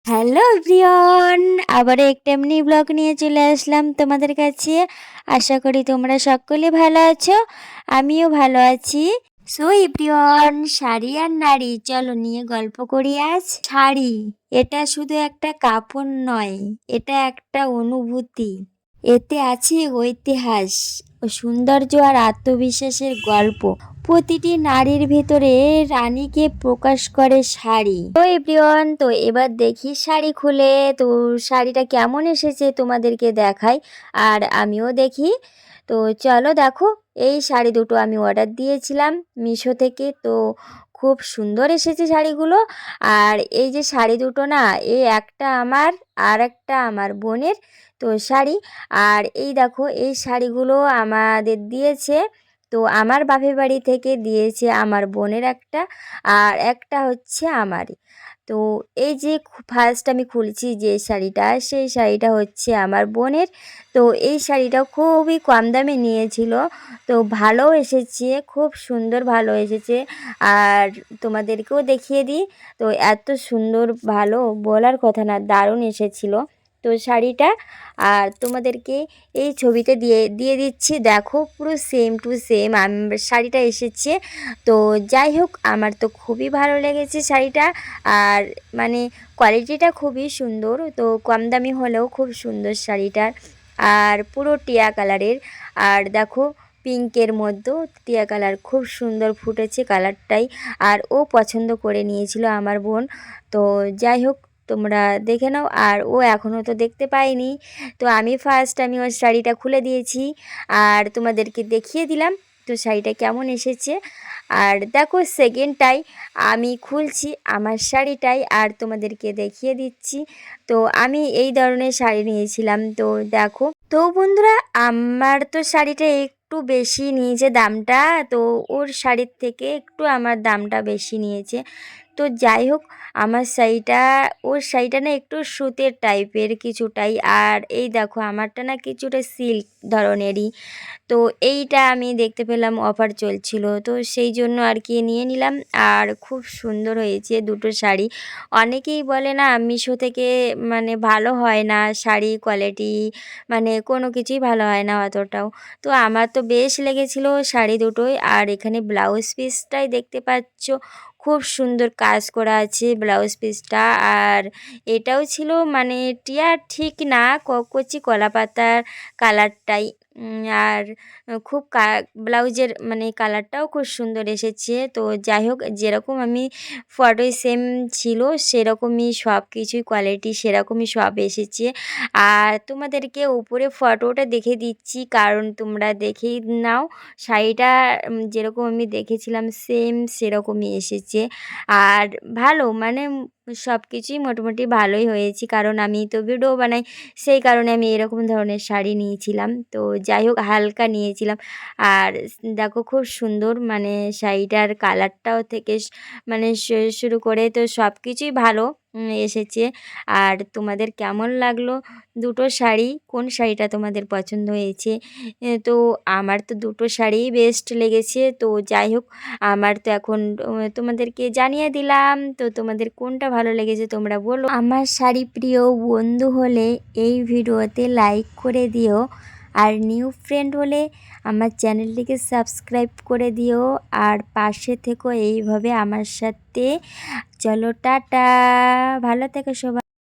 Hello everyone, আবারও একটা এমনি ব্লগ নিয়ে চলে আসলাম তোমাদের কাছে। আশা করি তোমরা সকলে ভালো আছো, আমিও ভালো আছি। সো এভরিওয়ান, শাড়ি আর নারী চলো নিয়ে গল্প করি আজ। শাড়ি এটা শুধু একটা কাপড় নয়, এটা একটা অনুভূতি। এতে আছে ঐতিহাস ও সৌন্দর্য আর আত্মবিশ্বাসের গল্প। প্রতিটি নারীর ভেতরে রানীকে প্রকাশ করে শাড়ি। তো এভরিওয়ান, তো এবার দেখি শাড়ি খুলে। তো শাড়িটা কেমন এসেছে তোমাদেরকে দেখাই, আর আমিও দেখি। তো চলো দেখো, এই শাড়ি দুটো আমি অর্ডার দিয়েছিলাম মিশো থেকে। তো খুব সুন্দর এসেছে শাড়িগুলো। আর এই যে শাড়ি দুটো না, এই একটা আমার আর একটা আমার বোনের তো শাড়ি। আর এই দেখো, এই শাড়িগুলো আমাদের দিয়েছে, তো আমার বাপের বাড়ি থেকে দিয়েছে আমার বোনের একটা, আর একটা হচ্ছে আমারই। তো এই যে ফার্স্ট আমি খুলছি যে শাড়িটা, সেই শাড়িটা হচ্ছে আমার বোনের। তো এই শাড়িটা খুবই কম দামে নিয়েছিল, তো ভালো এসেছে, খুব সুন্দর ভালো এসেছে। আর তোমাদেরকেও দেখিয়ে দিই। তো এত সুন্দর, ভালো বলার কথা না, দারুণ এসেছিলো তো শাড়িটা। আর তোমাদেরকে এই ছবিতে দিয়ে দিয়ে দিচ্ছি, দেখো পুরো সেম টু সেম শাড়িটা এসেছে। তো যাই হোক, আমার তো খুবই ভালো লেগেছে শাড়িটা। আর মানে কোয়ালিটিটা খুবই সুন্দর, তো কম দামি হলেও খুব সুন্দর শাড়িটার। আর পুরো টিয়া কালারের। আর দেখো, পিঙ্কের মধ্যেও টিয়া কালার খুব সুন্দর ফুটেছে কালারটাই। আর ও পছন্দ করে নিয়েছিল আমার বোন। তো যাই হোক, তোমরা দেখে নাও। আর ও এখনও তো দেখতে পায়নি, তো আমি ওর শাড়িটা খুলে দিয়েছি আর তোমাদেরকে দেখিয়ে দিলাম তো শাড়িটা কেমন এসেছে। আর দেখো, সেকেন্ডটাই আমি খুলছি আমার শাড়িটাই আর তোমাদেরকে দেখিয়ে দিচ্ছি। তো আমি এই ধরনের শাড়ি নিয়েছিলাম, তো দেখো। তো বন্ধুরা, আমার তো শাড়িটা একটু বেশি নিয়েছে দামটা, তো ওর শাড়ির থেকে একটু আমার দামটা বেশি নিয়েছে। তো যাই হোক, আমার শাড়িটা, ওর শাড়িটা না একটু সুতির টাইপের কিছুটাই, আর এই দেখো আমারটা না কিছুটা সিল্ক ধরনেরই। তো এইটা আমি দেখতে পেলাম অফার চলছিল, তো সেই জন্য আর কি নিয়ে নিলাম। আর খুব সুন্দর হয়েছে দুটো শাড়ি। অনেকেই বলে না মিশো থেকে মানে ভালো হয় না শাড়ি কোয়ালিটি, মানে কোনো কিছুই ভালো হয় না অতটাও। তো আমার তো বেশ লেগেছিল শাড়ি দুটোই। আর এখানে ব্লাউজ পিসটাই দেখতে পাচ্ছ, খুব সুন্দর কাজ করা আছে ব্লাউজ পিসটা। আর এটাও ছিল মানে টিয়া ঠিক না, কচি কলা পাতার কালারটাই। আর খুব ব্লাউজের মানে কালারটাও খুব সুন্দর এসেছে। তো যাই হোক, যেরকম আমি ফটোয় সেম ছিল সেরকমই সব কিছুই, কোয়ালিটি সেরকমই সব এসেছে। আর তোমাদেরকে উপরে ফটোটা দেখে দিচ্ছি, কারণ তোমরা দেখেই নাও শাড়িটা যেরকম আমি দেখেছিলাম সেম সেরকমই এসেছে। আর ভালো মানে সব কিছুই মোটামুটি ভালোই হয়েছে, কারণ আমি তো ভিডিও বানাই, সেই কারণে আমি এরকম ধরনের শাড়ি নিয়েছিলাম। তো যাই হোক, হালকা নিয়েছিলাম। আর দেখো, খুব সুন্দর মানে শাড়িটার কালারটাও থেকে মানে শুরু করে তো সব কিছুই ভালো এসেছে। আর তোমাদের কেমন লাগলো দুটো শাড়ি, কোন শাড়িটা তোমাদের পছন্দ হয়েছে? তো আমার তো দুটো শাড়িই বেস্ট লেগেছে। তো যাই হোক, আমার তো এখন তোমাদেরকে জানিয়ে দিলাম, তো তোমাদের কোনটা ভালো লেগেছে তোমরা বলো। আমার শাড়ি প্রিয় বন্ধু হলে এই ভিডিওতে লাইক করে দিও, আর নিউ ফ্রেন্ড হলে আমার চ্যানেলটিকে সাবস্ক্রাইব করে দিও। আর পাশে থেকো এইভাবে আমার সাথে। চলো টাটা, ভালো থেকো সবাই।